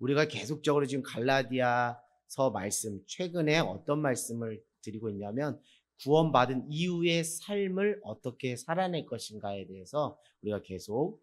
우리가 계속적으로 지금 갈라디아서 말씀, 최근에 어떤 말씀을 드리고 있냐면 구원받은 이후의 삶을 어떻게 살아낼 것인가에 대해서 우리가 계속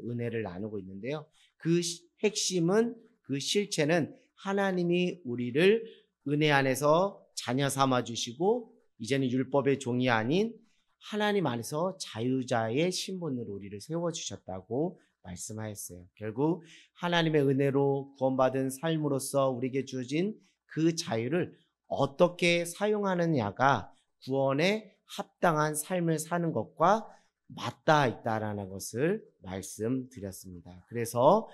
은혜를 나누고 있는데요. 그 핵심은, 그 실체는 하나님이 우리를 은혜 안에서 자녀 삼아 주시고 이제는 율법의 종이 아닌 하나님 안에서 자유자의 신분으로 우리를 세워주셨다고 말씀하였어요. 결국 하나님의 은혜로 구원받은 삶으로서 우리에게 주어진 그 자유를 어떻게 사용하느냐가 구원에 합당한 삶을 사는 것과 맞닿아 있다라는 것을 말씀드렸습니다. 그래서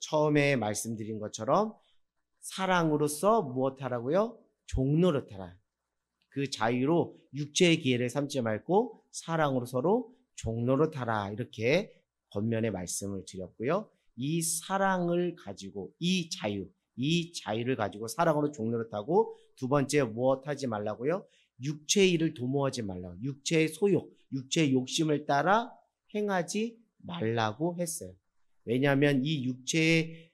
처음에 말씀드린 것처럼 사랑으로서 무엇하라고요? 종노릇하라. 그 자유로 육체의 기회를 삼지 말고 사랑으로 서로 종노릇하라, 이렇게 겉면에 말씀을 드렸고요. 이 사랑을 가지고 이 자유를 가지고 사랑으로 종노릇하고, 두 번째 무엇하지 말라고요? 육체의 일을 도모하지 말라고, 육체의 소욕, 육체의 욕심을 따라 행하지 말라고 했어요. 왜냐하면 이 육체의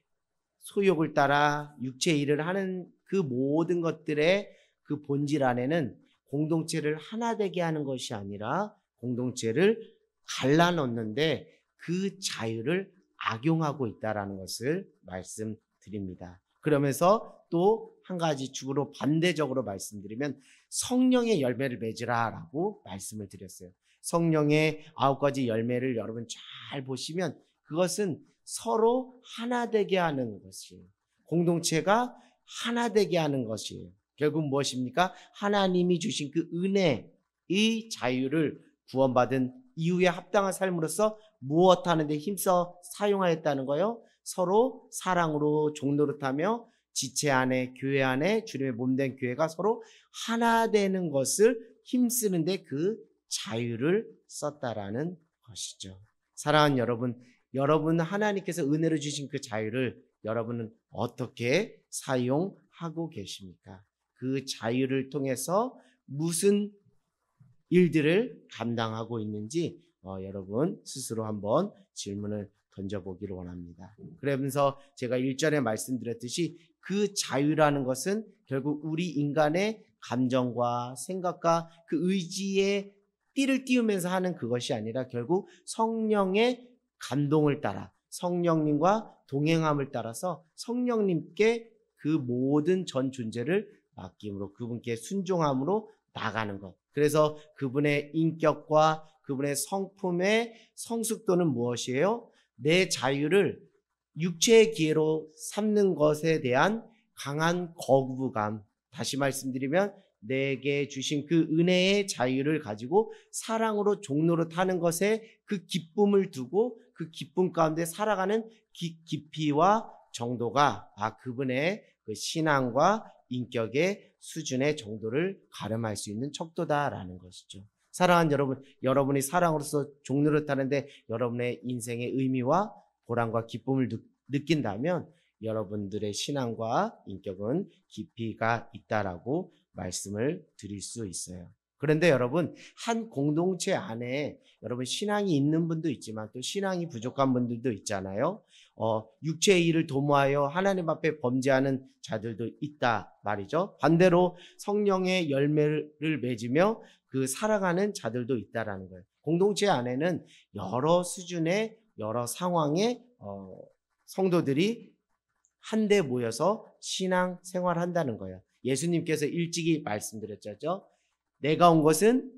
소욕을 따라 육체의 일을 하는 그 모든 것들의 그 본질 안에는 공동체를 하나 되게 하는 것이 아니라 공동체를 갈라놓는데 그 자유를 악용하고 있다는 것을 말씀드립니다. 그러면서 또 한 가지 축으로 반대적으로 말씀드리면 성령의 열매를 맺으라 라고 말씀을 드렸어요. 성령의 9가지 열매를 여러분 잘 보시면 그것은 서로 하나 되게 하는 것이에요. 공동체가 하나 되게 하는 것이에요. 결국 무엇입니까? 하나님이 주신 그 은혜의 자유를 구원받은 이후에 합당한 삶으로서 무엇하는 데 힘써 사용하였다는 거요. 서로 사랑으로 종노릇하며 지체 안에, 교회 안에, 주님의 몸된 교회가 서로 하나 되는 것을 힘쓰는데 그 자유를 썼다라는 것이죠. 사랑하는 여러분 하나님께서 은혜로 주신 그 자유를 여러분은 어떻게 사용하고 계십니까? 그 자유를 통해서 무슨 일들을 감당하고 있는지 여러분 스스로 한번 질문을 던져보기를 원합니다. 그러면서 제가 1절에 말씀드렸듯이 그 자유라는 것은 결국 우리 인간의 감정과 생각과 그 의지에 띠를 띄우면서 하는 그것이 아니라 결국 성령의 감동을 따라 성령님과 동행함을 따라서 성령님께 그 모든 전 존재를 맡김으로 그분께 순종함으로 나가는 것. 그래서 그분의 인격과 그분의 성품의 성숙도는 무엇이에요? 내 자유를 육체의 기회로 삼는 것에 대한 강한 거부감. 다시 말씀드리면 내게 주신 그 은혜의 자유를 가지고 사랑으로 종노릇하는 것에 그 기쁨을 두고 그 기쁨 가운데 살아가는 깊이와 정도가 그분의 그 신앙과 인격의 수준의 정도를 가름할 수 있는 척도다라는 것이죠. 사랑하는 여러분이 사랑으로서 종노릇하는데 여러분의 인생의 의미와 보람과 기쁨을 느낀다면 여러분들의 신앙과 인격은 깊이가 있다라고 말씀을 드릴 수 있어요. 그런데 여러분, 한 공동체 안에 여러분 신앙이 있는 분도 있지만 또 신앙이 부족한 분들도 있잖아요. 육체의 일을 도모하여 하나님 앞에 범죄하는 자들도 있다 말이죠. 반대로 성령의 열매를 맺으며 그 살아가는 자들도 있다라는 거예요. 공동체 안에는 여러 수준의 여러 상황의 성도들이 한데 모여서 신앙 생활한다는 거예요. 예수님께서 일찍이 말씀드렸죠. 내가 온 것은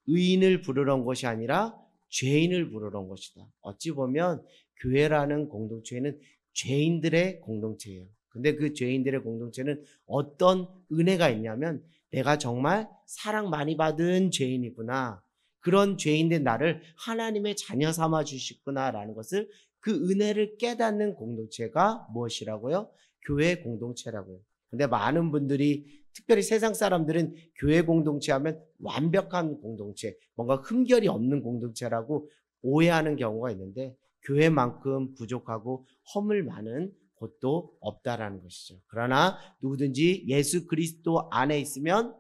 의인을 부르러 온 것이 아니라 죄인을 부르러 온 것이다. 어찌 보면 교회라는 공동체는 죄인들의 공동체예요. 근데 그 죄인들의 공동체는 어떤 은혜가 있냐면 내가 정말 사랑 많이 받은 죄인이구나. 그런 죄인된 나를 하나님의 자녀 삼아 주시구나라는 것을 그 은혜를 깨닫는 공동체가 무엇이라고요? 교회 공동체라고요. 근데 많은 분들이 특별히 세상 사람들은 교회 공동체 하면 완벽한 공동체, 뭔가 흠결이 없는 공동체라고 오해하는 경우가 있는데 교회만큼 부족하고 허물 많은 곳도 없다라는 것이죠. 그러나 누구든지 예수 그리스도 안에 있으면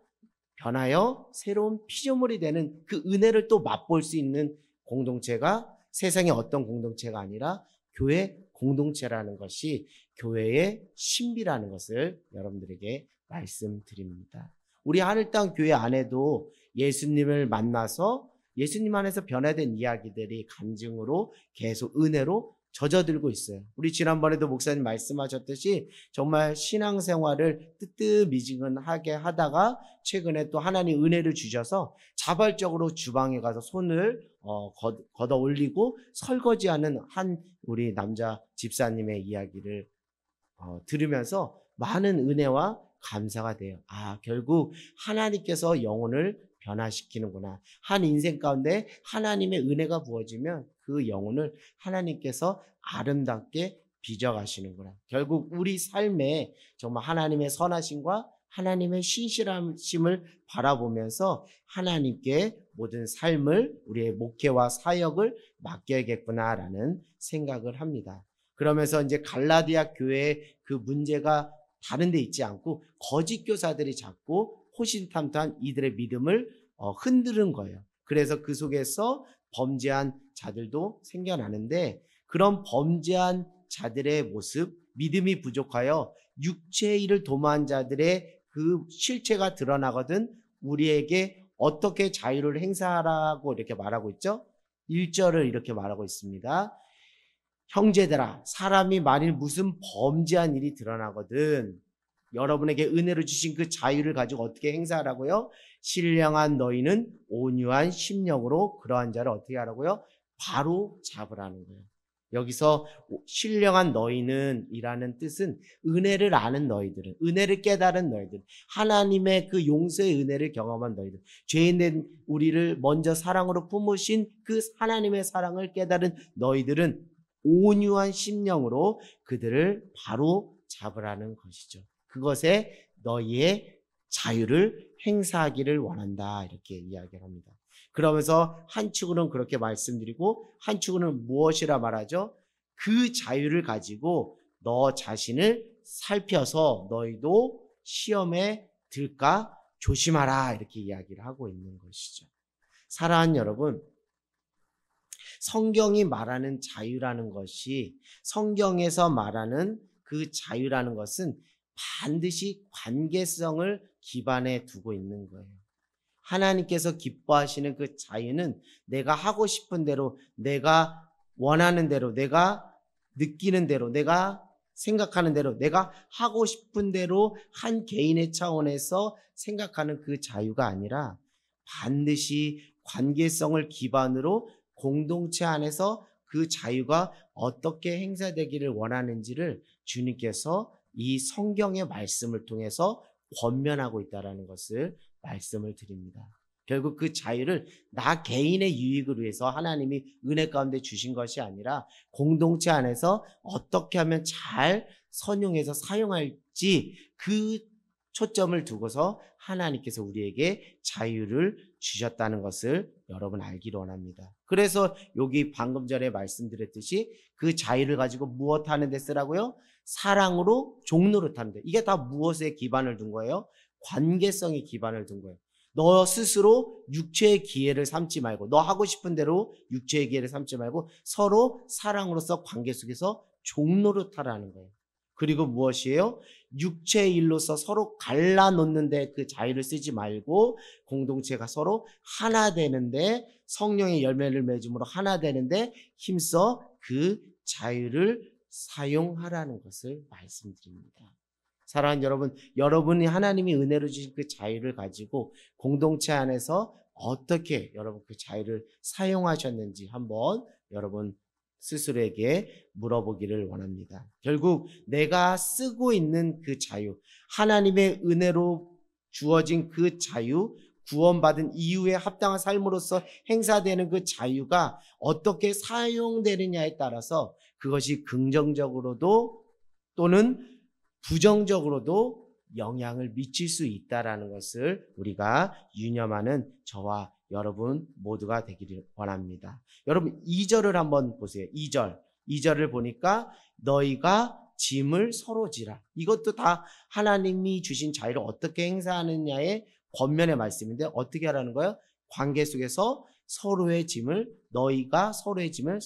변하여 새로운 피조물이 되는 그 은혜를 또 맛볼 수 있는 공동체가 세상의 어떤 공동체가 아니라 교회 공동체라는 것이 교회의 신비라는 것을 여러분들에게 말씀드립니다. 우리 하늘땅 교회 안에도 예수님을 만나서 예수님 안에서 변화된 이야기들이 간증으로 계속 은혜로 젖어들고 있어요. 우리 지난번에도 목사님 말씀하셨듯이 정말 신앙생활을 뜨뜻미지근하게 하다가 최근에 또 하나님 은혜를 주셔서 자발적으로 주방에 가서 손을 걷어 올리고 설거지하는 한 우리 남자 집사님의 이야기를 들으면서 많은 은혜와 감사가 돼요. 결국 하나님께서 영혼을 변화시키는구나. 한 인생 가운데 하나님의 은혜가 부어지면 그 영혼을 하나님께서 아름답게 빚어가시는구나. 결국 우리 삶에 정말 하나님의 선하심과 하나님의 신실하심을 바라보면서 하나님께 모든 삶을 우리의 목회와 사역을 맡겨야겠구나라는 생각을 합니다. 그러면서 이제 갈라디아 교회의 그 문제가 다른 데 있지 않고 거짓 교사들이 자꾸 호신탐탐한 이들의 믿음을 흔드는 거예요. 그래서 그 속에서 범죄한 자들도 생겨나는데 그런 범죄한 자들의 모습, 믿음이 부족하여 육체의 일을 도모한 자들의 그 실체가 드러나거든 우리에게 어떻게 자유를 행사하라고 이렇게 말하고 있죠? 1절을 이렇게 말하고 있습니다. 형제들아, 사람이 만일 무슨 범죄한 일이 드러나거든 여러분에게 은혜로 주신 그 자유를 가지고 어떻게 행사하라고요? 신령한 너희는 온유한 심령으로 그러한 자를 어떻게 하라고요? 바로 잡으라는 거예요. 여기서 신령한 너희는 이라는 뜻은 은혜를 아는 너희들은, 은혜를 깨달은 너희들, 하나님의 그 용서의 은혜를 경험한 너희들, 죄인된 우리를 먼저 사랑으로 품으신 그 하나님의 사랑을 깨달은 너희들은 온유한 심령으로 그들을 바로 잡으라는 것이죠. 그것에 너희의 자유를 행사하기를 원한다 이렇게 이야기를 합니다. 그러면서 한 축으로는 그렇게 말씀드리고 한 축으로는 무엇이라 말하죠? 그 자유를 가지고 너 자신을 살펴서 너희도 시험에 들까 조심하라 이렇게 이야기를 하고 있는 것이죠. 사랑하는 여러분, 성경이 말하는 자유라는 것이 성경에서 말하는 그 자유라는 것은 반드시 관계성을 기반에 두고 있는 거예요. 하나님께서 기뻐하시는 그 자유는 내가 하고 싶은 대로, 내가 원하는 대로, 내가 느끼는 대로, 내가 생각하는 대로, 내가 하고 싶은 대로 한 개인의 차원에서 생각하는 그 자유가 아니라 반드시 관계성을 기반으로 공동체 안에서 그 자유가 어떻게 행사되기를 원하는지를 주님께서 이 성경의 말씀을 통해서 권면하고 있다는 것을 말씀을 드립니다. 결국 그 자유를 나 개인의 유익을 위해서 하나님이 은혜 가운데 주신 것이 아니라 공동체 안에서 어떻게 하면 잘 선용해서 사용할지 그 초점을 두고서 하나님께서 우리에게 자유를 주셨다는 것을 여러분 알기를 원합니다. 그래서 여기 방금 전에 말씀드렸듯이 그 자유를 가지고 무엇 하는 데 쓰라고요? 사랑으로 종로를 타는데 이게 다 무엇에 기반을 둔 거예요? 관계성에 기반을 둔 거예요. 너 스스로 육체의 기회를 삼지 말고 너 하고 싶은 대로 육체의 기회를 삼지 말고 서로 사랑으로서 관계 속에서 종로를 타라는 거예요. 그리고 무엇이에요? 육체의 일로서 서로 갈라놓는데 그 자유를 쓰지 말고 공동체가 서로 하나 되는데 성령의 열매를 맺음으로 하나 되는데 힘써 그 자유를 사용하라는 것을 말씀드립니다. 사랑하는 여러분, 여러분이 하나님이 은혜로 주신 그 자유를 가지고 공동체 안에서 어떻게 여러분 그 자유를 사용하셨는지 한번 여러분 스스로에게 물어보기를 원합니다. 결국 내가 쓰고 있는 그 자유, 하나님의 은혜로 주어진 그 자유, 구원받은 이후에 합당한 삶으로서 행사되는 그 자유가 어떻게 사용되느냐에 따라서 그것이 긍정적으로도 또는 부정적으로도 영향을 미칠 수 있다는 것을 우리가 유념하는 저와 여러분 모두가 되기를 원합니다. 여러분 2절을 한번 보세요. 2절을 보니까 너희가 짐을 서로 지라. 이것도 다 하나님이 주신 자유를 어떻게 행사하느냐의 권면의 말씀인데 어떻게 하라는 거예요? 관계 속에서 서로의 짐을 너희가 서로의 짐을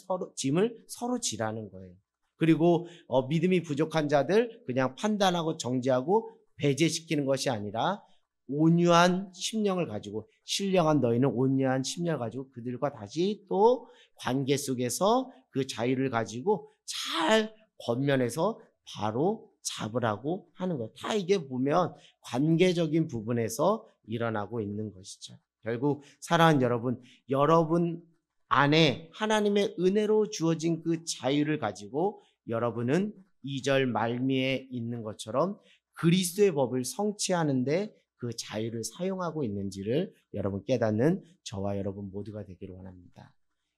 서로 지라는 거예요. 그리고 믿음이 부족한 자들 그냥 판단하고 정죄하고 배제시키는 것이 아니라 온유한 심령을 가지고, 신령한 너희는 온유한 심령을 가지고 그들과 다시 또 관계 속에서 그 자유를 가지고 잘 권면해서 바로 잡으라고 하는 것. 다 이게 보면 관계적인 부분에서 일어나고 있는 것이죠. 결국 사랑하는 여러분, 여러분 안에 하나님의 은혜로 주어진 그 자유를 가지고 여러분은 2절 말미에 있는 것처럼 그리스도의 법을 성취하는데 그 자유를 사용하고 있는지를 여러분 깨닫는 저와 여러분 모두가 되기를 원합니다.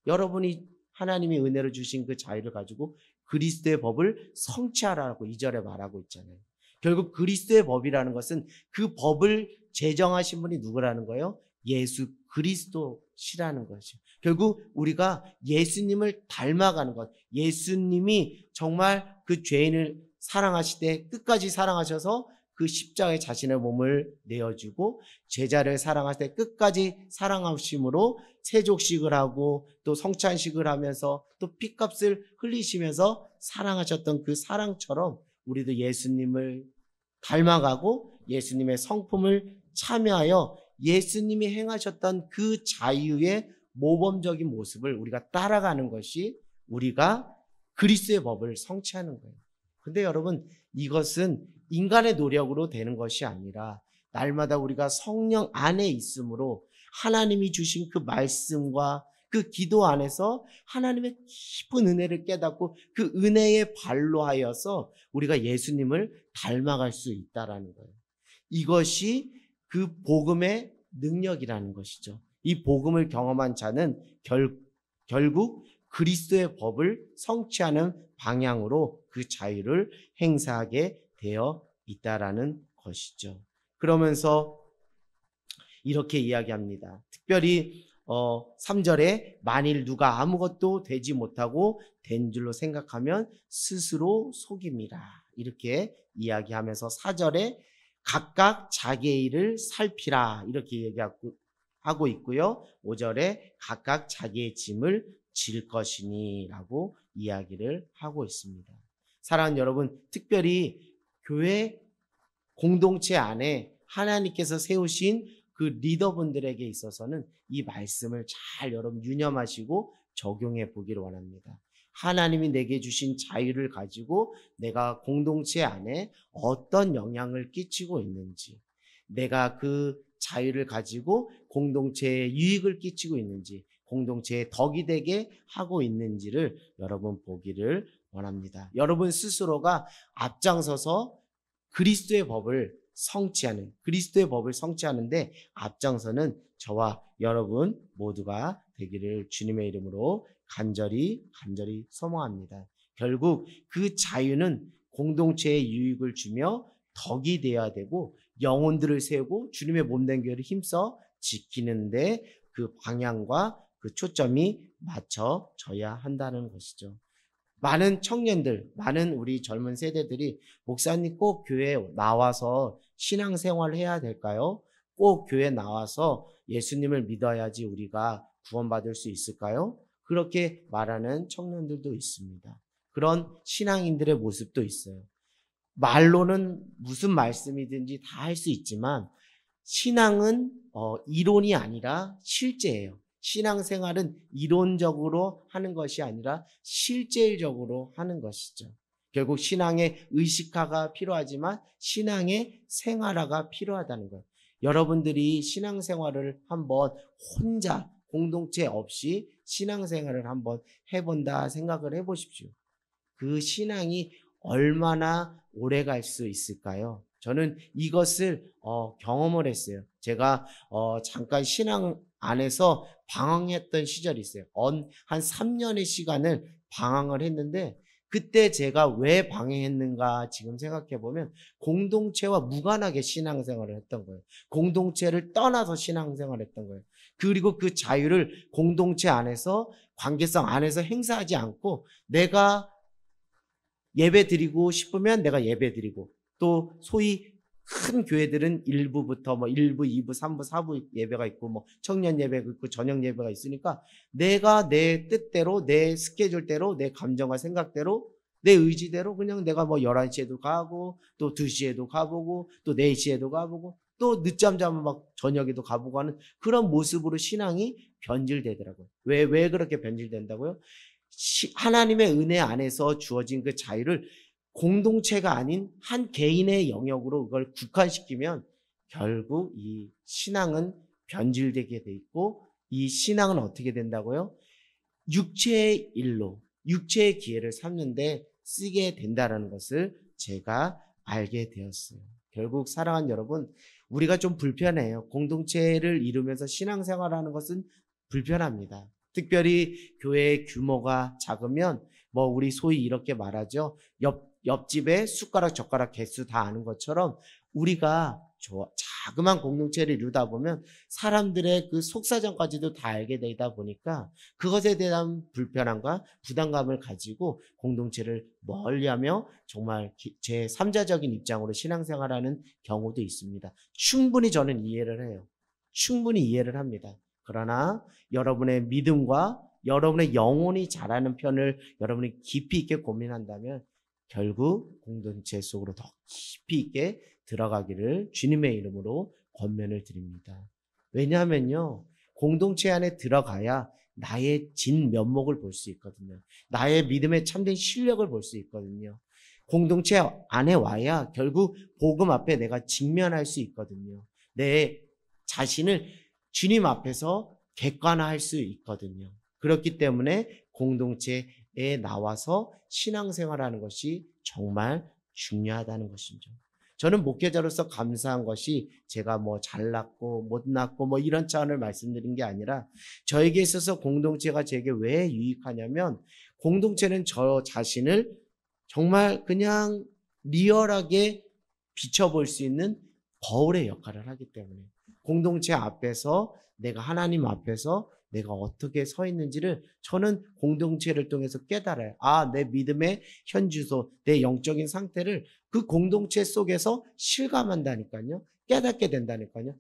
여러분이 하나님의 은혜로 주신 그 자유를 가지고 그리스도의 법을 성취하라고 2절에 말하고 있잖아요. 결국 그리스도의 법이라는 것은 그 법을 제정하신 분이 누구라는 거예요? 예수 그리스도시라는 것이죠. 결국 우리가 예수님을 닮아가는 것, 예수님이 정말 그 죄인을 사랑하시되 끝까지 사랑하셔서 그 십자가에 자신의 몸을 내어주고 제자를 사랑할 때 끝까지 사랑하심으로 세족식을 하고 또 성찬식을 하면서 또 피값을 흘리시면서 사랑하셨던 그 사랑처럼 우리도 예수님을 닮아가고 예수님의 성품을 참여하여 예수님이 행하셨던 그 자유의 모범적인 모습을 우리가 따라가는 것이 우리가 그리스도의 법을 성취하는 거예요. 근데 여러분, 이것은 인간의 노력으로 되는 것이 아니라 날마다 우리가 성령 안에 있으므로 하나님이 주신 그 말씀과 그 기도 안에서 하나님의 깊은 은혜를 깨닫고 그 은혜의 발로 하여서 우리가 예수님을 닮아갈 수 있다라는 거예요. 이것이 그 복음의 능력이라는 것이죠. 이 복음을 경험한 자는 결국 그리스도의 법을 성취하는 방향으로 그 자유를 행사하게 되어 있다라는 것이죠. 그러면서 이렇게 이야기합니다. 특별히 3절에 만일 누가 아무것도 되지 못하고 된 줄로 생각하면 스스로 속임이라 이렇게 이야기하면서 4절에 각각 자기의 일을 살피라 이렇게 얘기하고 있고요. 5절에 각각 자기의 짐을 질 것이니 라고 이야기를 하고 있습니다. 사랑하는 여러분, 특별히 교회 공동체 안에 하나님께서 세우신 그 리더분들에게 있어서는 이 말씀을 잘 여러분 유념하시고 적용해 보기를 원합니다. 하나님이 내게 주신 자유를 가지고 내가 공동체 안에 어떤 영향을 끼치고 있는지, 내가 그 자유를 가지고 공동체에 유익을 끼치고 있는지, 공동체에 덕이 되게 하고 있는지를 여러분 보기를 원합니다. 여러분 스스로가 앞장서서 그리스도의 법을 성취하는데 앞장서는 저와 여러분 모두가 되기를 주님의 이름으로 간절히 소망합니다. 결국 그 자유는 공동체에 유익을 주며 덕이 되어야 되고 영혼들을 세우고 주님의 몸된 교회를 힘써 지키는데 그 방향과 그 초점이 맞춰져야 한다는 것이죠. 많은 청년들, 많은 우리 젊은 세대들이 목사님 꼭 교회에 나와서 신앙생활을 해야 될까요? 꼭 교회에 나와서 예수님을 믿어야지 우리가 구원받을 수 있을까요? 그렇게 말하는 청년들도 있습니다. 그런 신앙인들의 모습도 있어요. 말로는 무슨 말씀이든지 다 할 수 있지만 신앙은 이론이 아니라 실제예요. 신앙생활은 이론적으로 하는 것이 아니라 실질적으로 하는 것이죠. 결국 신앙의 의식화가 필요하지만 신앙의 생활화가 필요하다는 거예요. 여러분들이 신앙생활을 한번 혼자 공동체 없이 신앙생활을 한번 해본다 생각을 해보십시오. 그 신앙이 얼마나 오래 갈 수 있을까요? 저는 이것을 경험을 했어요. 제가 잠깐 신앙 안에서 방황했던 시절이 있어요. 한 3년의 시간을 방황을 했는데 그때 제가 왜 방황했는가 지금 생각해보면 공동체와 무관하게 신앙생활을 했던 거예요. 공동체를 떠나서 신앙생활을 했던 거예요. 그리고 그 자유를 공동체 안에서 관계성 안에서 행사하지 않고 내가 예배 드리고 싶으면 내가 예배 드리고 또 소위 큰 교회들은 1부부터 1부, 2부, 3부, 4부 예배가 있고 청년 예배가 있고 저녁 예배가 있으니까 내가 내 뜻대로 내 스케줄대로 내 감정과 생각대로 내 의지대로 그냥 내가 뭐 11시에도 가고 또 2시에도 가보고 또 4시에도 가보고 또 늦잠 자면 막 저녁에도 가보고 하는 그런 모습으로 신앙이 변질되더라고요. 왜 그렇게 변질된다고요? 하나님의 은혜 안에서 주어진 그 자유를 공동체가 아닌 한 개인의 영역으로 그걸 국한시키면 결국 이 신앙은 변질되게 돼 있고 이 신앙은 어떻게 된다고요? 육체의 일로, 육체의 기회를 삼는데 쓰게 된다는 것을 제가 알게 되었어요. 결국 사랑하는 여러분, 우리가 좀 불편해요. 공동체를 이루면서 신앙생활하는 것은 불편합니다. 특별히 교회의 규모가 작으면 뭐 우리 소위 이렇게 말하죠. 옆집에 숟가락 젓가락 개수 다 아는 것처럼 우리가 자그만 공동체를 이루다 보면 사람들의 그 속사정까지도 다 알게 되다 보니까 그것에 대한 불편함과 부담감을 가지고 공동체를 멀리하며 정말 제 3자적인 입장으로 신앙생활하는 경우도 있습니다. 충분히 저는 이해를 해요. 충분히 이해를 합니다. 그러나 여러분의 믿음과 여러분의 영혼이 자라는 편을 여러분이 깊이 있게 고민한다면 결국 공동체 속으로 더 깊이 있게 들어가기를 주님의 이름으로 권면을 드립니다. 왜냐하면요, 공동체 안에 들어가야 나의 진 면목을 볼 수 있거든요. 나의 믿음의 참된 실력을 볼 수 있거든요. 공동체 안에 와야 결국 복음 앞에 내가 직면할 수 있거든요. 내 자신을 주님 앞에서 객관화할 수 있거든요. 그렇기 때문에 공동체에 나와서 신앙생활하는 것이 정말 중요하다는 것이죠. 저는 목회자로서 감사한 것이 제가 뭐 잘났고 못났고 뭐 이런 차원을 말씀드린 게 아니라 저에게 있어서 공동체가 제게 왜 유익하냐면 공동체는 저 자신을 정말 그냥 리얼하게 비춰볼 수 있는 거울의 역할을 하기 때문에 공동체 앞에서 내가 하나님 앞에서 내가 어떻게 서 있는지를 저는 공동체를 통해서 깨달아요. 내 믿음의 현주소, 내 영적인 상태를 그 공동체 속에서 실감한다니까요. 깨닫게 된다니까요.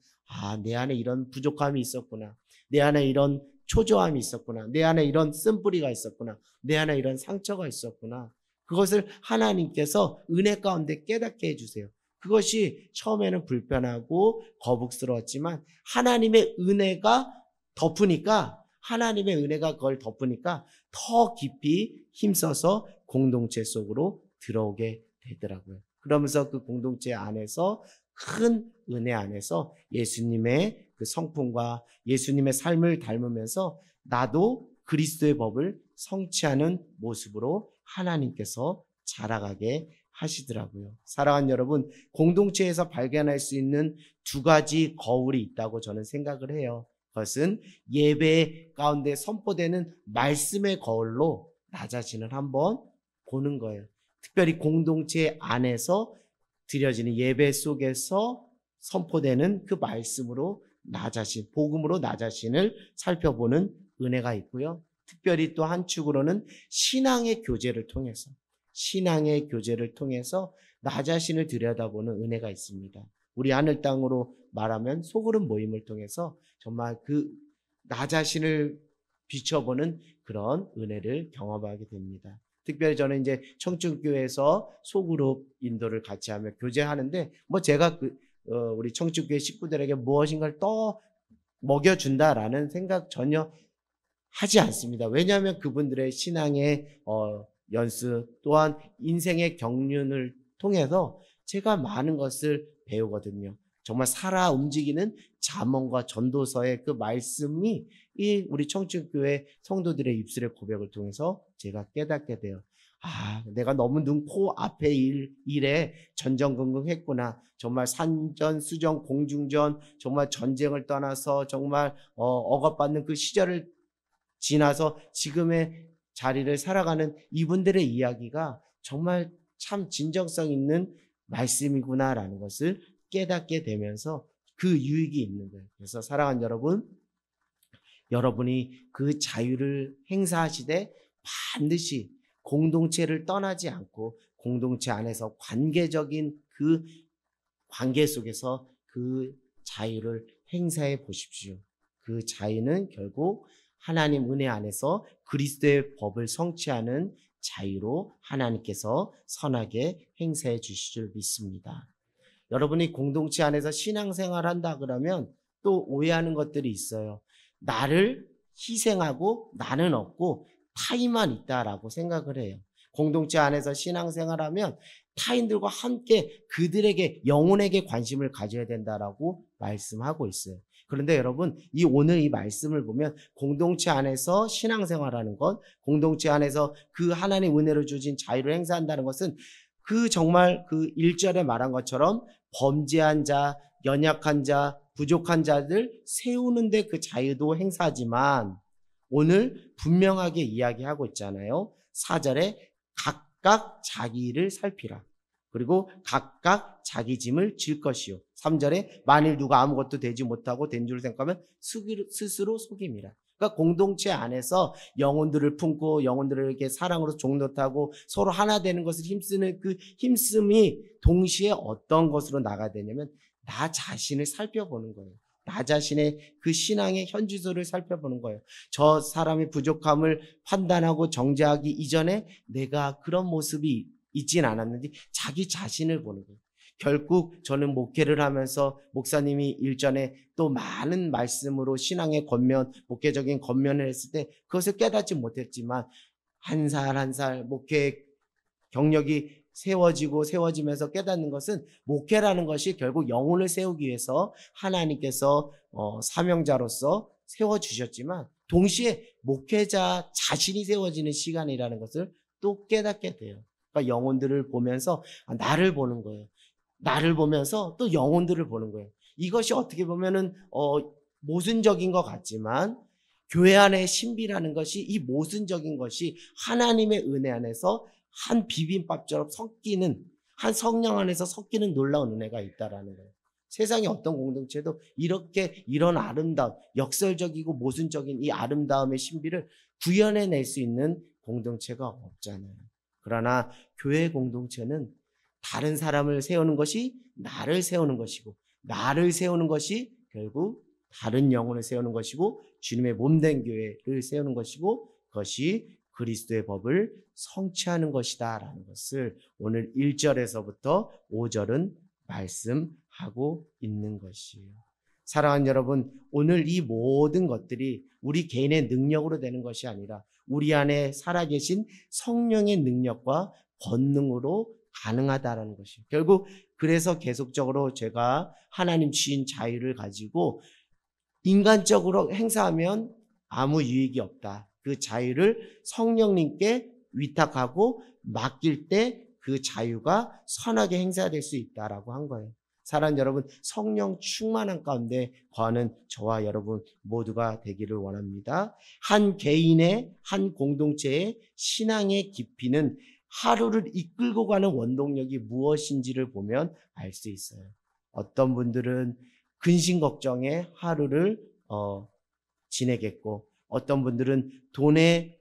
내 안에 이런 부족함이 있었구나. 내 안에 이런 초조함이 있었구나. 내 안에 이런 쓴뿌리가 있었구나. 내 안에 이런 상처가 있었구나. 그것을 하나님께서 은혜 가운데 깨닫게 해주세요. 그것이 처음에는 불편하고 거북스러웠지만 하나님의 은혜가 덮으니까 하나님의 은혜가 그걸 덮으니까 더 깊이 힘써서 공동체 속으로 들어오게 되더라고요. 그러면서 그 공동체 안에서 큰 은혜 안에서 예수님의 그 성품과 예수님의 삶을 닮으면서 나도 그리스도의 법을 성취하는 모습으로 하나님께서 자라가게 하시더라고요. 사랑하는 여러분, 공동체에서 발견할 수 있는 두 가지 거울이 있다고 저는 생각을 해요. 그것은 예배 가운데 선포되는 말씀의 거울로 나 자신을 한번 보는 거예요. 특별히 공동체 안에서 드려지는 예배 속에서 선포되는 그 말씀으로 나 자신, 복음으로 나 자신을 살펴보는 은혜가 있고요. 특별히 또 한 축으로는 신앙의 교제를 통해서 나 자신을 들여다보는 은혜가 있습니다. 우리 하늘 땅으로 말하면 소그룹 모임을 통해서 정말 나 자신을 비춰보는 그런 은혜를 경험하게 됩니다. 특별히 저는 이제 청춘교회에서 소그룹 인도를 같이 하며 교제하는데 제가 우리 청춘교회 식구들에게 무엇인가를 더 먹여준다라는 생각 전혀 하지 않습니다. 왜냐하면 그분들의 신앙의 연습 또한 인생의 경륜을 통해서 제가 많은 것을 배우거든요. 정말 살아 움직이는 잠언과 전도서의 그 말씀이 우리 청춘교회 성도들의 입술의 고백을 통해서 제가 깨닫게 돼요. 내가 너무 눈코 앞에 일에 전전긍긍했구나. 정말 산전, 수전, 공중전, 정말 전쟁을 떠나서 정말 억압받는 그 시절을 지나서 지금의 자리를 살아가는 이분들의 이야기가 정말 참 진정성 있는 말씀이구나라는 것을 깨닫게 되면서 그 유익이 있는 거예요. 그래서 사랑하는 여러분, 여러분이 그 자유를 행사하시되 반드시 공동체를 떠나지 않고 공동체 안에서 관계적인 그 관계 속에서 그 자유를 행사해 보십시오. 그 자유는 결국 하나님 은혜 안에서 그리스도의 법을 성취하는 자유로 하나님께서 선하게 행사해 주실 줄 믿습니다. 여러분이 공동체 안에서 신앙생활 한다 그러면 또 오해하는 것들이 있어요. 나를 희생하고 나는 없고 타인만 있다라고 생각을 해요. 공동체 안에서 신앙생활하면 타인들과 함께 그들에게 영혼에게 관심을 가져야 된다라고 말씀하고 있어요. 그런데 여러분, 오늘 이 말씀을 보면 공동체 안에서 신앙생활하는 것, 공동체 안에서 그 하나님 은혜로 주신 자유를 행사한다는 것은 정말 그 1절에 말한 것처럼 범죄한 자, 연약한 자, 부족한 자들 세우는데 그 자유도 행사하지만 오늘 분명하게 이야기하고 있잖아요. 4절에 각각 자기 일을 살피라. 그리고 각각 자기 짐을 질 것이요. 3절에 만일 누가 아무것도 되지 못하고 된 줄 생각하면 스스로 속임이라. 그러니까 공동체 안에서 영혼들을 품고 영혼들에게 사랑으로 종노하고 서로 하나 되는 것을 힘쓰는 그 힘씀이 동시에 어떤 것으로 나가야 되냐면 나 자신을 살펴보는 거예요. 나 자신의 그 신앙의 현주소를 살펴보는 거예요. 저 사람의 부족함을 판단하고 정죄하기 이전에 내가 그런 모습이 있진 않았는지 자기 자신을 보는 거예요. 결국 저는 목회를 하면서 목사님이 일전에 또 많은 말씀으로 신앙의 권면, 목회적인 권면을 했을 때 그것을 깨닫지 못했지만 한 살 한 살 목회 경력이 세워지면서 깨닫는 것은 목회라는 것이 결국 영혼을 세우기 위해서 하나님께서 사명자로서 세워주셨지만 동시에 목회자 자신이 세워지는 시간이라는 것을 또 깨닫게 돼요. 그러니까 영혼들을 보면서 나를 보는 거예요. 나를 보면서 또 영혼들을 보는 거예요. 이것이 어떻게 보면은 모순적인 것 같지만 교회 안의 신비라는 것이 이 모순적인 것이 하나님의 은혜 안에서 한 비빔밥처럼 섞이는 한 성령 안에서 섞이는 놀라운 은혜가 있다라는 거예요. 세상의 어떤 공동체도 이렇게 이런 아름다움, 역설적이고 모순적인 이 아름다움의 신비를 구현해낼 수 있는 공동체가 없잖아요. 그러나 교회 공동체는 다른 사람을 세우는 것이 나를 세우는 것이고 나를 세우는 것이 결국 다른 영혼을 세우는 것이고 주님의 몸된 교회를 세우는 것이고 그것이 그리스도의 법을 성취하는 것이다 라는 것을 오늘 1절에서부터 5절은 말씀하고 있는 것이에요. 사랑하는 여러분, 오늘 이 모든 것들이 우리 개인의 능력으로 되는 것이 아니라 우리 안에 살아계신 성령의 능력과 권능으로 가능하다라는 것이에요. 결국 그래서 계속적으로 제가 하나님 주신 자유를 가지고 인간적으로 행사하면 아무 유익이 없다. 그 자유를 성령님께 위탁하고 맡길 때 그 자유가 선하게 행사될 수 있다라고 한 거예요. 사랑하는 여러분, 성령 충만한 가운데 거하는 저와 여러분 모두가 되기를 원합니다. 한 개인의, 한 공동체의 신앙의 깊이는 하루를 이끌고 가는 원동력이 무엇인지를 보면 알 수 있어요. 어떤 분들은 근심 걱정에 하루를 지내겠고 어떤 분들은 돈에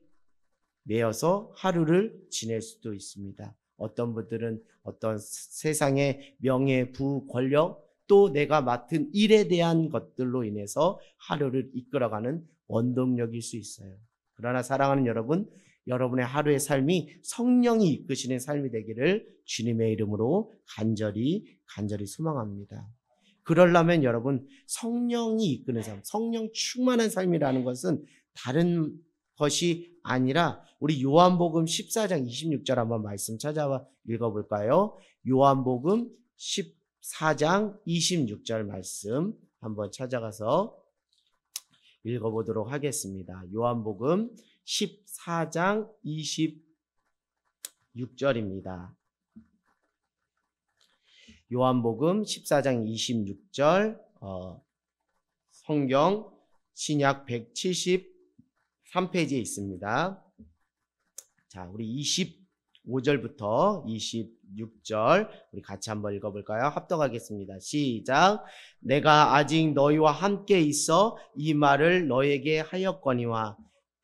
매여서 하루를 지낼 수도 있습니다. 어떤 분들은 어떤 세상의 명예, 부, 권력 또 내가 맡은 일에 대한 것들로 인해서 하루를 이끌어가는 원동력일 수 있어요. 그러나 사랑하는 여러분, 여러분의 하루의 삶이 성령이 이끄시는 삶이 되기를 주님의 이름으로 간절히 소망합니다. 그러려면 여러분 성령이 이끄는 삶, 성령 충만한 삶이라는 것은 다른 것이 아니라 우리 요한복음 14장 26절 한번 말씀 찾아와 읽어볼까요? 요한복음 14장 26절 말씀 한번 찾아가서 읽어보도록 하겠습니다. 요한복음 14장 26절입니다. 요한복음 14장 26절 성경 신약 173페이지에 있습니다. 자, 우리 25절부터 26절 우리 같이 한번 읽어볼까요? 합독하겠습니다. 시작. 내가 아직 너희와 함께 있어 이 말을 너희에게 하였거니와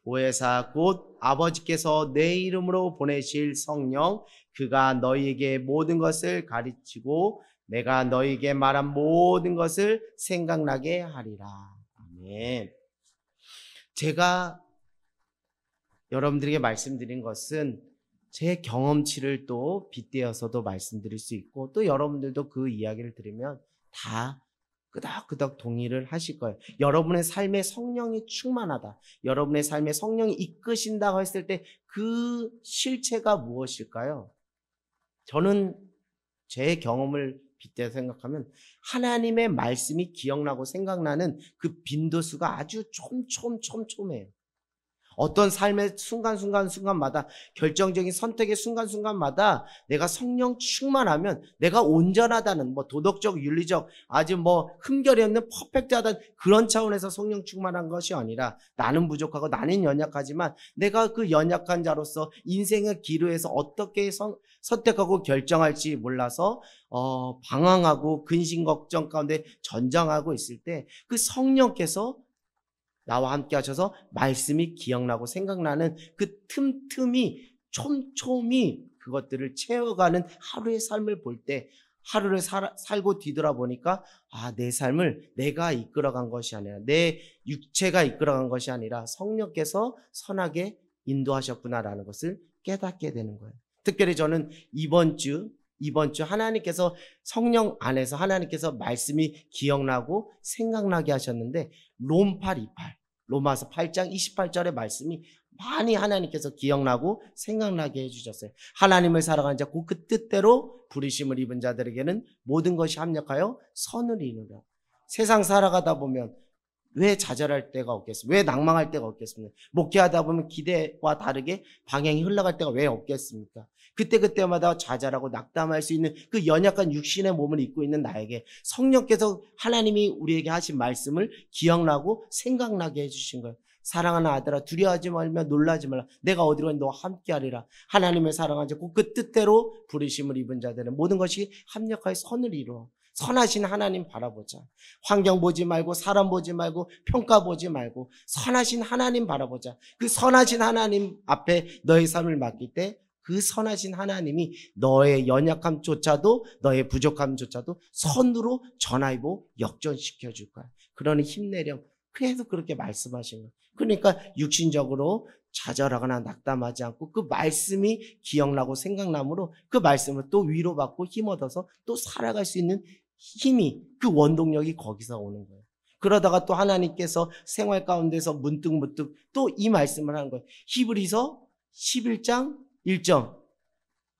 보혜사 곧 아버지께서 내 이름으로 보내실 성령 그가 너희에게 모든 것을 가르치고 내가 너희에게 말한 모든 것을 생각나게 하리라. 아멘. 제가 여러분들에게 말씀드린 것은 제 경험치를 또 빗대어서도 말씀드릴 수 있고, 또 여러분들도 그 이야기를 들으면 다 끄덕끄덕 동의를 하실 거예요. 여러분의 삶에 성령이 충만하다, 여러분의 삶에 성령이 이끄신다고 했을 때 그 실체가 무엇일까요? 저는 제 경험을 빗대어 생각하면 하나님의 말씀이 기억나고 생각나는 그 빈도수가 아주 촘촘해요. 어떤 삶의 순간마다, 결정적인 선택의 순간마다 내가 성령 충만하면 내가 온전하다는, 도덕적, 윤리적, 아주 흠결이 없는 퍼펙트하다는 그런 차원에서 성령 충만한 것이 아니라, 나는 부족하고 나는 연약하지만 내가 그 연약한 자로서 인생의 기로에서 어떻게 선택하고 결정할지 몰라서 방황하고 근심 걱정 가운데 전장하고 있을 때 그 성령께서 나와 함께 하셔서 말씀이 기억나고 생각나는 그 틈틈이 촘촘히 그것들을 채워가는 하루의 삶을 볼 때, 하루를 살고 뒤돌아보니까 내 삶을 내가 이끌어간 것이 아니라, 내 육체가 이끌어간 것이 아니라 성령께서 선하게 인도하셨구나라는 것을 깨닫게 되는 거예요. 특별히 저는 이번 주 하나님께서 성령 안에서 하나님께서 말씀이 기억나고 생각나게 하셨는데, 로마서 8장 28절의 말씀이 많이 하나님께서 기억나고 생각나게 해주셨어요. 하나님을 사랑하는 자 곧 그 뜻대로 부르심을 입은 자들에게는 모든 것이 합력하여 선을 이루라. 세상 살아가다 보면 왜 좌절할 때가 없겠습니까? 왜 낭망할 때가 없겠습니까? 목회하다 보면 기대와 다르게 방향이 흘러갈 때가 왜 없겠습니까? 그때마다 좌절하고 낙담할 수 있는 그 연약한 육신의 몸을 입고 있는 나에게 성령께서 하나님이 우리에게 하신 말씀을 기억나고 생각나게 해주신 거예요. 사랑하는 아들아, 두려워하지 말며 놀라지 말라. 내가 어디로 가니 너와 함께하리라. 하나님을 사랑하는 자 곧 그 뜻대로 부르심을 입은 자들은 모든 것이 합력하여 선을 이루어. 선하신 하나님 바라보자. 환경 보지 말고, 사람 보지 말고, 평가 보지 말고 선하신 하나님 바라보자. 그 선하신 하나님 앞에 너의 삶을 맡길 때 그 선하신 하나님이 너의 연약함조차도, 너의 부족함조차도 선으로 전화이고 역전시켜 줄 거야. 그러니 힘내렴. 그래서 그렇게 말씀하신 거야. 그러니까 육신적으로 좌절하거나 낙담하지 않고 그 말씀이 기억나고 생각나므로 그 말씀을 또 위로받고 힘 얻어서 또 살아갈 수 있는 힘이, 그 원동력이 거기서 오는 거예요. 그러다가 또 하나님께서 생활 가운데서 문득 또 이 말씀을 하는 거예요. 히브리서 11장 1절.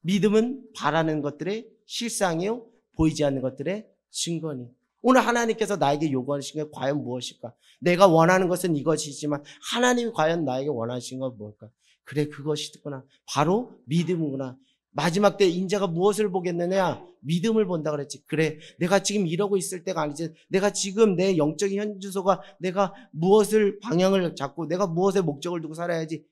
믿음은 바라는 것들의 실상이요 보이지 않는 것들의 증거니. 오늘 하나님께서 나에게 요구하신 게 과연 무엇일까? 내가 원하는 것은 이것이지만 하나님이 과연 나에게 원하신 건 뭘까? 그래, 그것이구나. 바로 믿음이구나. 마지막 때 인자가 무엇을 보겠느냐? 믿음을 본다 그랬지. 그래, 내가 지금 이러고 있을 때가 아니지. 내가 지금 내 영적인 현주소가 내가 무엇을 방향을 잡고 내가 무엇에 목적을 두고 살아야지.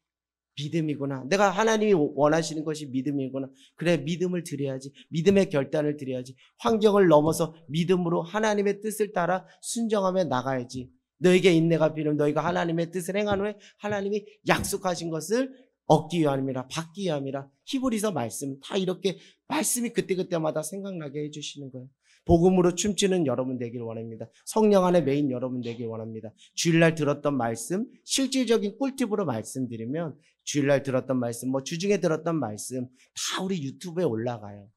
믿음이구나. 내가 하나님이 원하시는 것이 믿음이구나. 그래, 믿음을 드려야지. 믿음의 결단을 드려야지. 환경을 넘어서 믿음으로 하나님의 뜻을 따라 순종하며 나가야지. 너에게 인내가 필요하면 너희가 하나님의 뜻을 행한 후에 하나님이 약속하신 것을 얻기 위함이라, 받기 위함이라. 히브리서 말씀 다 이렇게 말씀이 그때마다 생각나게 해주시는 거예요. 복음으로 춤추는 여러분 되길 원합니다. 성령 안에 매인 여러분 되길 원합니다. 주일날 들었던 말씀, 실질적인 꿀팁으로 말씀드리면, 주일날 들었던 말씀, 주중에 들었던 말씀 다 우리 유튜브에 올라가요.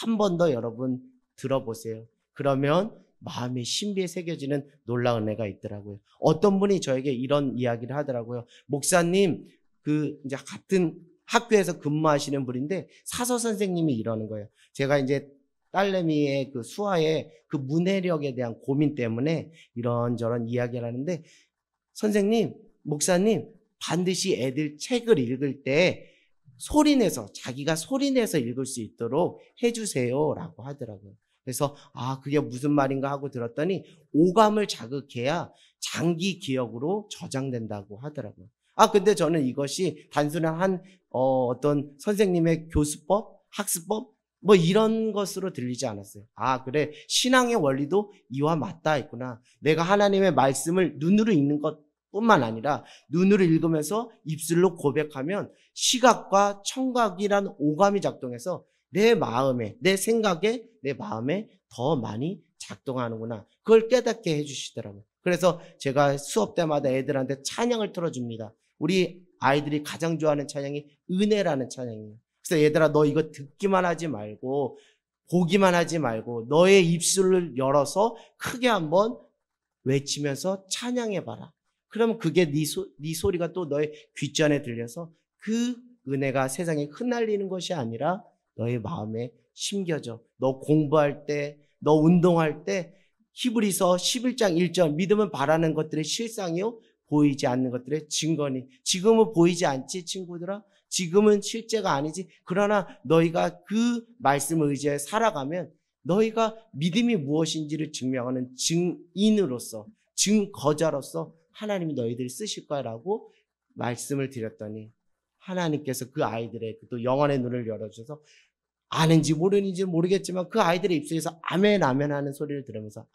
한 번 더 여러분 들어보세요. 그러면 마음의 신비에 새겨지는 놀라운 은혜가 있더라고요. 어떤 분이 저에게 이런 이야기를 하더라고요. 목사님, 이제 같은 학교에서 근무하시는 분인데 사서 선생님이 이러는 거예요. 제가 이제 딸내미의 그 수아의 그 문해력에 대한 고민 때문에 이런저런 이야기를 하는데, 선생님, 목사님, 반드시 애들 책을 읽을 때 자기가 소리내서 읽을 수 있도록 해주세요라고 하더라고요. 그래서 그게 무슨 말인가 하고 들었더니 오감을 자극해야 장기 기억으로 저장된다고 하더라고요. 근데 저는 이것이 단순한 어떤 선생님의 교수법, 학습법 이런 것으로 들리지 않았어요. 그래, 신앙의 원리도 이와 맞닿아 있구나. 내가 하나님의 말씀을 눈으로 읽는 것뿐만 아니라 눈으로 읽으면서 입술로 고백하면 시각과 청각이란 오감이 작동해서 내 마음에, 내 생각에, 내 마음에 더 많이 작동하는구나. 그걸 깨닫게 해주시더라고요. 그래서 제가 수업 때마다 애들한테 찬양을 틀어줍니다. 우리 아이들이 가장 좋아하는 찬양이 은혜라는 찬양이에요. 그래서 얘들아, 너 이거 듣기만 하지 말고 보기만 하지 말고 너의 입술을 열어서 크게 한번 외치면서 찬양해봐라. 그러면 그게 네 소리가 또 너의 귓전에 들려서 그 은혜가 세상에 흩날리는 것이 아니라 너의 마음에 심겨져. 너 공부할 때, 너 운동할 때 히브리서 11장 1절 믿음은 바라는 것들의 실상이요 보이지 않는 것들의 증거니. 지금은 보이지 않지 친구들아? 지금은 실제가 아니지. 그러나 너희가 그 말씀을 의지해 살아가면 너희가 믿음이 무엇인지를 증명하는 증인으로서, 증거자로서 하나님이 너희들을 쓰실 거라고 말씀을 드렸더니 하나님께서 그 아이들의 또 영혼의 눈을 열어주셔서 아는지 모르는지 모르겠지만 그 아이들의 입술에서 아멘 아멘 하는 소리를 들으면서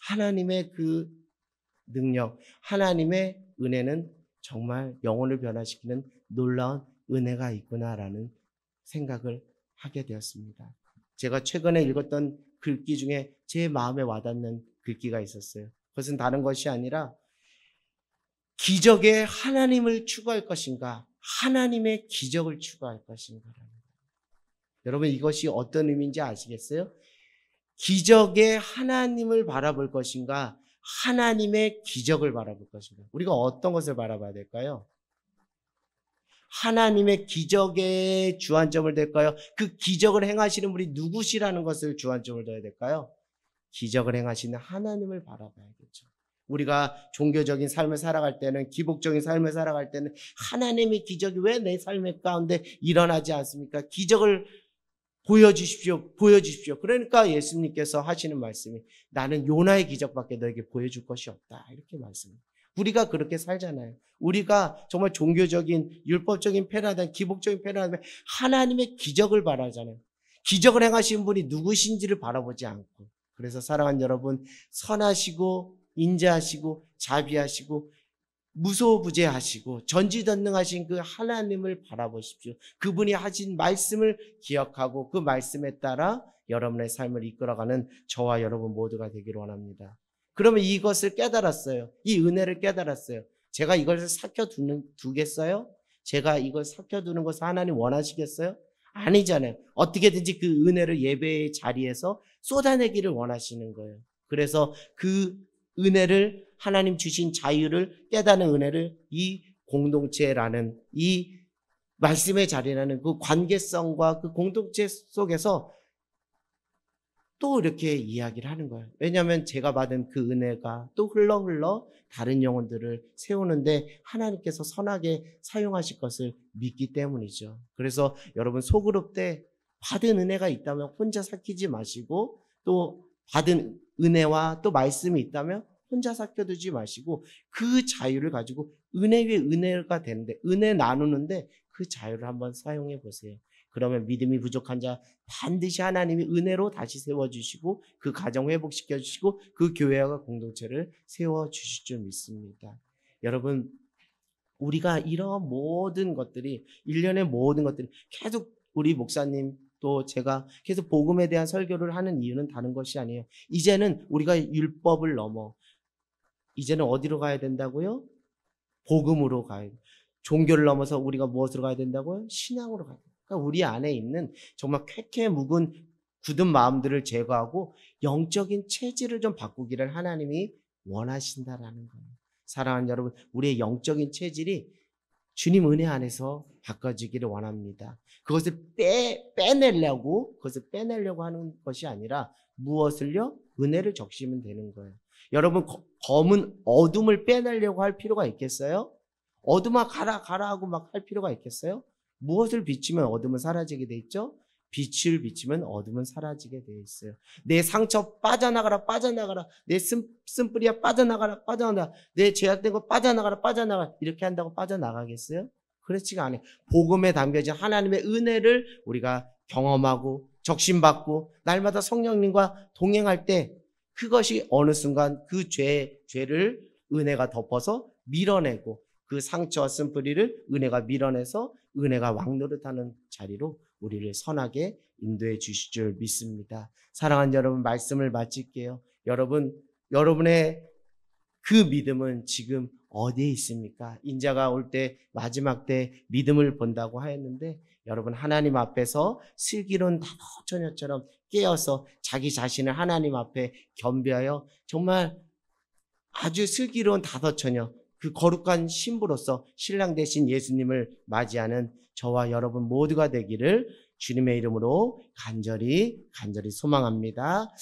하나님의 그 능력, 하나님의 은혜는 정말 영혼을 변화시키는 놀라운 은혜가 있구나라는 생각을 하게 되었습니다. 제가 최근에 읽었던 글귀 중에 제 마음에 와닿는 글귀가 있었어요. 그것은 다른 것이 아니라 기적에 하나님을 추구할 것인가, 하나님의 기적을 추구할 것인가. 여러분 이것이 어떤 의미인지 아시겠어요? 기적에 하나님을 바라볼 것인가, 하나님의 기적을 바라볼 것인가. 우리가 어떤 것을 바라봐야 될까요? 하나님의 기적에 주안점을 댈까요? 그 기적을 행하시는 분이 누구시라는 것을 주안점을 둬야 될까요? 기적을 행하시는 하나님을 바라봐야겠죠. 우리가 종교적인 삶을 살아갈 때는, 기복적인 삶을 살아갈 때는 하나님의 기적이 왜 내 삶의 가운데 일어나지 않습니까? 기적을 보여주십시오. 보여주십시오. 그러니까 예수님께서 하시는 말씀이 나는 요나의 기적밖에 너에게 보여줄 것이 없다. 이렇게 말씀해요. 우리가 그렇게 살잖아요. 우리가 정말 종교적인, 율법적인 패러다임, 기복적인 패러다임에 하나님의 기적을 바라잖아요. 기적을 행하신 분이 누구신지를 바라보지 않고. 그래서 사랑하는 여러분, 선하시고 인자하시고 자비하시고 무소부재하시고 전지전능하신 그 하나님을 바라보십시오. 그분이 하신 말씀을 기억하고 그 말씀에 따라 여러분의 삶을 이끌어가는 저와 여러분 모두가 되기를 원합니다. 그러면 이것을 깨달았어요. 이 은혜를 깨달았어요. 제가 이것을 삭혀두겠어요? 제가 이걸 삭혀두는 것을 하나님 원하시겠어요? 아니잖아요. 어떻게든지 그 은혜를 예배의 자리에서 쏟아내기를 원하시는 거예요. 그래서 그 은혜를, 하나님 주신 자유를 깨닫는 은혜를 이 공동체라는, 이 말씀의 자리라는 그 관계성과 그 공동체 속에서 또 이렇게 이야기를 하는 거예요. 왜냐하면 제가 받은 그 은혜가 또 흘러 다른 영혼들을 세우는데 하나님께서 선하게 사용하실 것을 믿기 때문이죠. 그래서 여러분 소그룹 때 받은 은혜가 있다면 혼자 삭히지 마시고, 또 받은 은혜와 또 말씀이 있다면 혼자 삭혀두지 마시고 그 자유를 가지고 은혜 위에 은혜가 되는데, 은혜 나누는데 그 자유를 한번 사용해 보세요. 그러면 믿음이 부족한 자 반드시 하나님이 은혜로 다시 세워주시고 그 가정 회복시켜주시고 그 교회와 공동체를 세워주실 줄 믿습니다. 여러분, 우리가 이런 모든 것들이, 일련의 모든 것들이 계속 우리 목사님 또 제가 계속 복음에 대한 설교를 하는 이유는 다른 것이 아니에요. 이제는 우리가 율법을 넘어 이제는 어디로 가야 된다고요? 복음으로 가야 돼요. 종교를 넘어서 우리가 무엇으로 가야 된다고요? 신앙으로 가야 돼요. 그러니까 우리 안에 있는 정말 쾌쾌 묵은 굳은 마음들을 제거하고 영적인 체질을 좀 바꾸기를 하나님이 원하신다라는 거예요. 사랑하는 여러분, 우리의 영적인 체질이 주님 은혜 안에서 바꿔지기를 원합니다. 그것을 그것을 빼내려고 하는 것이 아니라 무엇을요? 은혜를 적시면 되는 거예요. 여러분, 검은 어둠을 빼내려고 할 필요가 있겠어요? 어둠아 가라 하고 막 할 필요가 있겠어요? 무엇을 비추면 어둠은 사라지게 돼 있죠? 빛을 비추면 어둠은 사라지게 돼 있어요. 내 상처 빠져나가라. 내 쓴뿌리야 빠져나가라. 내 죄악된 거 빠져나가라. 이렇게 한다고 빠져나가겠어요? 그렇지가 않아요. 복음에 담겨진 하나님의 은혜를 우리가 경험하고 적신받고 날마다 성령님과 동행할 때 그것이 어느 순간 그 죄를 은혜가 덮어서 밀어내고, 그 상처와 쓴뿌리를 은혜가 밀어내서 은혜가 왕노릇하는 자리로 우리를 선하게 인도해 주실 줄 믿습니다. 사랑하는 여러분, 말씀을 마칠게요. 여러분의 그 믿음은 지금 어디에 있습니까? 인자가 올 때 마지막 때 믿음을 본다고 하였는데 여러분 하나님 앞에서 슬기로운 다도처녀처럼 깨어서 자기 자신을 하나님 앞에 겸비하여 정말 아주 슬기로운 다도처녀 그 거룩한 신부로서 신랑 되신 예수님을 맞이하는 저와 여러분 모두가 되기를 주님의 이름으로 간절히 소망합니다.